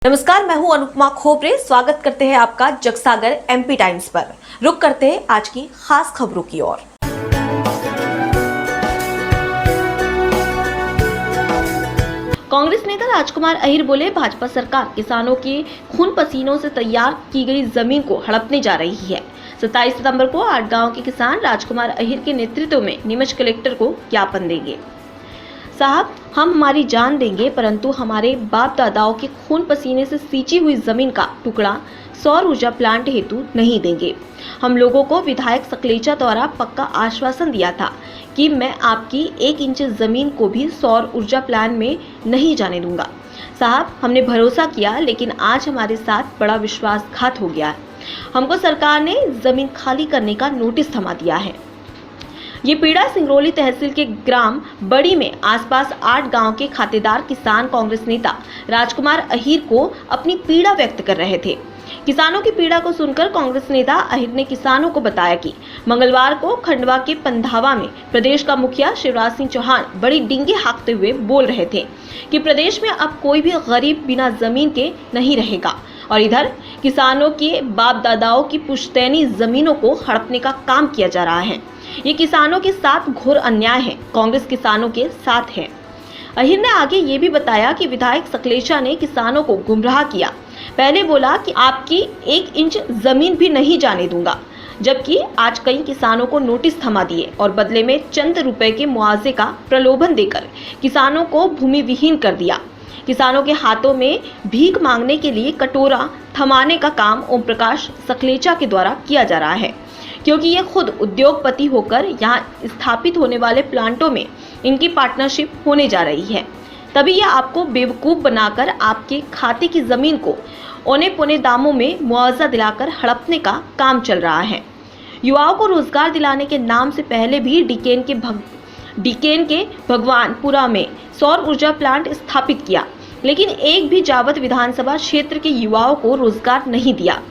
नमस्कार, मैं हूं अनुपमा खोपरे। स्वागत करते हैं आपका जगसागर एमपी टाइम्स पर। रुक करते हैं आज की खास खबरों की ओर। कांग्रेस नेता राजकुमार अहिर बोले, भाजपा सरकार किसानों के खून पसीनों से तैयार की गई जमीन को हड़पने जा रही है। 27 सितंबर को 8 गांव के किसान राजकुमार अहिर के नेतृत्व में नीमच कलेक्टर को ज्ञापन देंगे। साहब, हम हमारी जान देंगे परंतु हमारे बाप दादाओं के खून पसीने से सींची हुई जमीन का टुकड़ा सौर ऊर्जा प्लांट हेतु नहीं देंगे। हम लोगों को विधायक सकलेचा द्वारा पक्का आश्वासन दिया था कि मैं आपकी 1 इंच जमीन को भी सौर ऊर्जा प्लांट में नहीं जाने दूंगा। साहब, हमने भरोसा किया लेकिन आज हमारे साथ बड़ा विश्वासघात हो गया है। हमको सरकार ने जमीन खाली करने का नोटिस थमा दिया है। ये पीड़ा सिंगरौली तहसील के ग्राम बड़ी में आसपास 8 गांव के खातेदार किसान कांग्रेस नेता राजकुमार अहिर को अपनी पीड़ा व्यक्त कर रहे थे। किसानों की पीड़ा को सुनकर कांग्रेस नेता अहिर ने किसानों को बताया कि मंगलवार को खंडवा के पंधावा में प्रदेश का मुखिया शिवराज सिंह चौहान बड़ी डींगे हाँकते हुए बोल रहे थे कि प्रदेश में अब कोई भी गरीब बिना जमीन के नहीं रहेगा और इधर किसानों के बाप दादाओं की पुश्तैनी जमीनों को हड़पने का काम किया जा रहा है। ये किसानों के साथ घोर अन्याय है। कांग्रेस किसानों के साथ है। अहिर ने आगे ये भी बताया कि विधायक सकलेचा ने किसानों को गुमराह किया। पहले बोला कि आपकी 1 इंच जमीन भी नहीं जाने दूंगा, जबकि आज कई किसानों को नोटिस थमा दिए और बदले में चंद रुपए के मुआवजे का प्रलोभन देकर किसानों को भूमि विहीन कर दिया। किसानों के हाथों में भीख मांगने के लिए कटोरा थमाने का काम ओम प्रकाश सकलेचा के द्वारा किया जा रहा है, क्योंकि ये खुद उद्योगपति होकर यहाँ स्थापित होने वाले प्लांटों में इनकी पार्टनरशिप होने जा रही है। तभी यह आपको बेवकूफ़ बनाकर आपके खाते की जमीन को औने पौने दामों में मुआवजा दिलाकर हड़पने का काम चल रहा है। युवाओं को रोजगार दिलाने के नाम से पहले भी डीकेन के भगवानपुरा में सौर ऊर्जा प्लांट स्थापित किया, लेकिन एक भी जावत विधानसभा क्षेत्र के युवाओं को रोजगार नहीं दिया।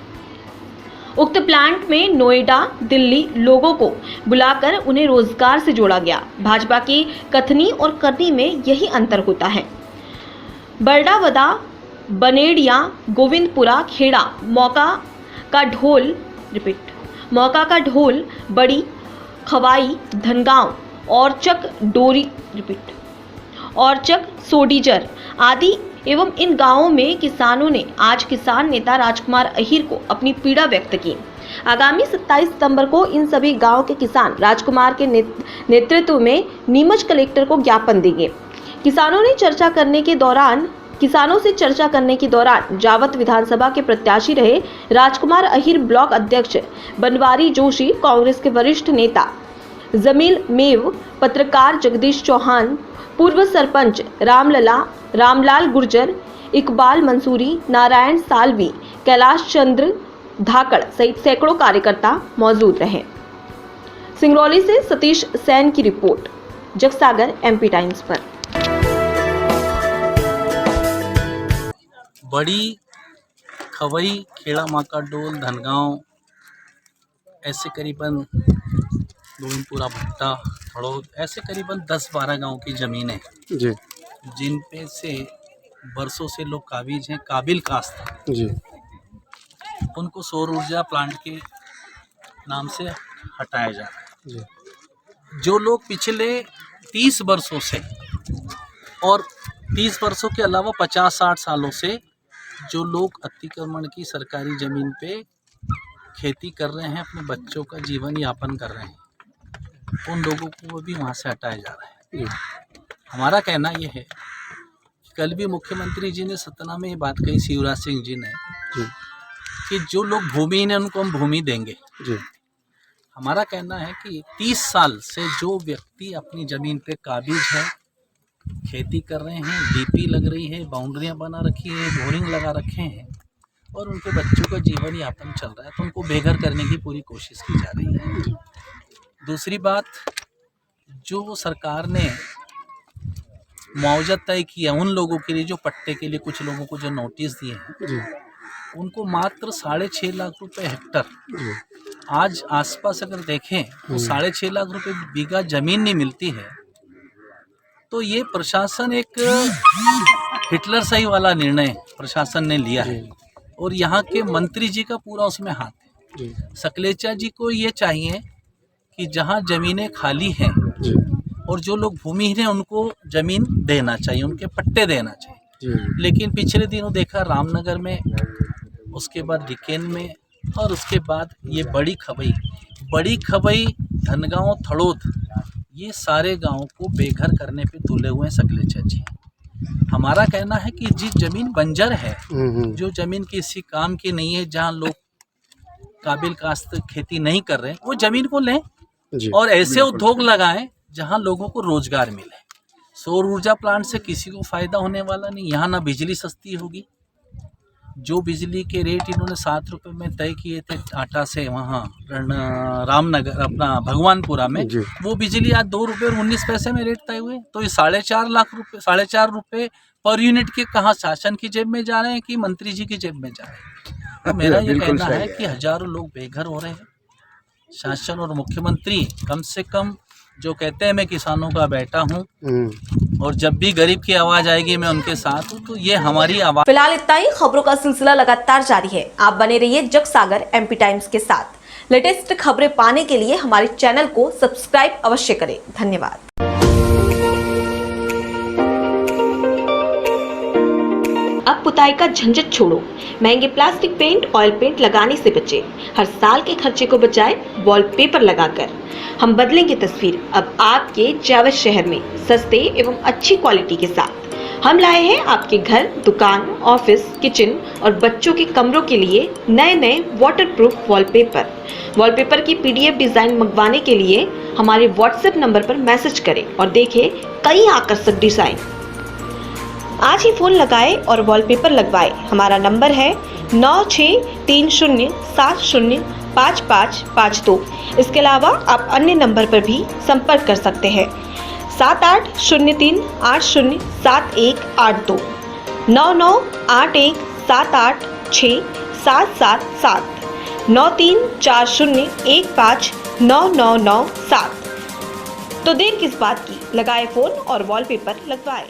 उक्त प्लांट में नोएडा, दिल्ली लोगों को बुलाकर उन्हें रोजगार से जोड़ा गया। भाजपा की कथनी और करनी में यही अंतर होता है। बरडावदा, बनेड़िया, गोविंदपुरा, खेड़ा, मौका का ढोल, बड़ी खवाई, धनगांव, औरचक, सोडीजर आदि एवं इन गांवों में किसानों ने आज किसान नेता राजकुमार अहिर को अपनी पीड़ा व्यक्त की। आगामी 27 सितंबर को इन सभी गांव के किसान राजकुमार के नेतृत्व में नीमच कलेक्टर को ज्ञापन देंगे। किसानों से चर्चा करने के दौरान जावत विधानसभा के प्रत्याशी रहे राजकुमार अहिर, ब्लॉक अध्यक्ष बनवारी जोशी, कांग्रेस के वरिष्ठ नेता जमील मेव, पत्रकार जगदीश चौहान, पूर्व सरपंच रामलाल गुर्जर, इकबाल मंसूरी, नारायण सालवी, कैलाश चंद्र धाकड़ सहित सैकड़ों कार्यकर्ता मौजूद रहे। सिंगरौली से सतीश सैन की रिपोर्ट, जगसागर एमपी टाइम्स पर। बड़ी खवई, खेड़ा, माका डोल, धनगांव, ऐसे करीबन गोविंदपुरा, भट्टा, हड़ौद, ऐसे करीबन 10-12 गांव की ज़मीनें जी, जिन पे से बरसों से लोग काबिल काश्त जी, उनको सौर ऊर्जा प्लांट के नाम से हटाया जा रहा है जी। जो लोग पिछले 30 वर्षों से और 30 वर्षों के अलावा 50-60 सालों से जो लोग अतिक्रमण की सरकारी ज़मीन पे खेती कर रहे हैं, अपने बच्चों का जीवन यापन कर रहे हैं, उन लोगों को भी वहाँ से हटाया जा रहा है। हमारा कहना ये है कि कल भी मुख्यमंत्री जी ने सतना में ये बात कही, शिवराज सिंह जी ने, कि जो लोग भूमिहीन हैं उनको हम भूमि देंगे जी। हमारा कहना है कि 30 साल से जो व्यक्ति अपनी ज़मीन पे काबिज है, खेती कर रहे हैं, डीपी लग रही है, बाउंड्रियाँ बना रखी है, बोरिंग लगा रखे हैं और उनके बच्चों का जीवन यापन चल रहा है, तो उनको बेघर करने की पूरी कोशिश की जा रही है। दूसरी बात, जो सरकार ने मुआवजा तय किया उन लोगों के लिए जो पट्टे के लिए कुछ लोगों को जो नोटिस दिए हैं, उनको मात्र 6.5 लाख रुपए हेक्टर, आज आसपास अगर देखें तो 6.5 लाख रुपए बीघा जमीन नहीं मिलती है, तो ये प्रशासन एक हिटलर सही वाला निर्णय प्रशासन ने लिया है और यहाँ के मंत्री जी का पूरा उसमें हाथ है। सकलेचा जी को ये चाहिए कि जहाँ जमीनें खाली हैं और जो लोग भूमिहीन हैं उनको जमीन देना चाहिए, उनके पट्टे देना चाहिए। लेकिन पिछले दिनों देखा रामनगर में, उसके बाद डिकेन में और उसके बाद ये बड़ी खबई, धनगांव, थड़ोद, ये सारे गांवों को बेघर करने पे तुले हुए हैं सकलेचा जी। हमारा कहना है कि जिस जमीन बंजर है, जो जमीन किसी काम की नहीं है, जहां लोग काबिल काश्त खेती नहीं कर रहे हैं, वो जमीन को लें और ऐसे उद्योग लगाएं जहां लोगों को रोजगार मिले। सौर ऊर्जा प्लांट से किसी को फायदा होने वाला नहीं। यहाँ ना बिजली सस्ती होगी, जो बिजली के रेट इन्होंने 7 रुपये में तय किए थे टाटा से वहाँ रामनगर अपना भगवानपुरा में, वो बिजली आज 2 रुपये और 19 पैसे में रेट तय हुए। तो ये 4.5 रुपये पर यूनिट के कहाँ शासन की जेब में जा रहे हैं कि मंत्री जी की जेब में जा रहे हैं। तो मेरा ये कहना है कि हजारों लोग बेघर हो रहे हैं। शासन और मुख्यमंत्री कम से कम जो कहते हैं मैं किसानों का बेटा हूँ और जब भी गरीब की आवाज आएगी मैं उनके साथ हूँ, तो ये हमारी आवाज। फिलहाल इतना ही। खबरों का सिलसिला लगातार जारी है। आप बने रहिए जग सागर MP टाइम्स के साथ। लेटेस्ट खबरें पाने के लिए हमारे चैनल को सब्सक्राइब अवश्य करें। धन्यवाद। अब पुताई का झंझट छोड़ो, महंगे प्लास्टिक पेंट, ऑयल पेंट लगाने से बचे। हर साल के खर्चे को बचाए वॉलपेपर लगाकर। हम बदलेंगे तस्वीर अब आपके जावद शहर में सस्ते एवं अच्छी क्वालिटी के साथ। हम लाए हैं आपके घर, दुकान, ऑफिस, किचन और बच्चों के कमरों के लिए नए वाटरप्रूफ वॉलपेपर की PDF डिजाइन मंगवाने के लिए हमारे WhatsApp नंबर पर मैसेज करें और देखें कई आकर्षक डिजाइन। आज ही फोन लगाएं और वॉलपेपर लगवाएं। हमारा नंबर है 9630705552। इसके अलावा आप अन्य नंबर पर भी संपर्क कर सकते हैं 7803807182, 9981786777, 9340159997। तो देर किस बात की, लगाए फोन और वॉलपेपर लगवाएं।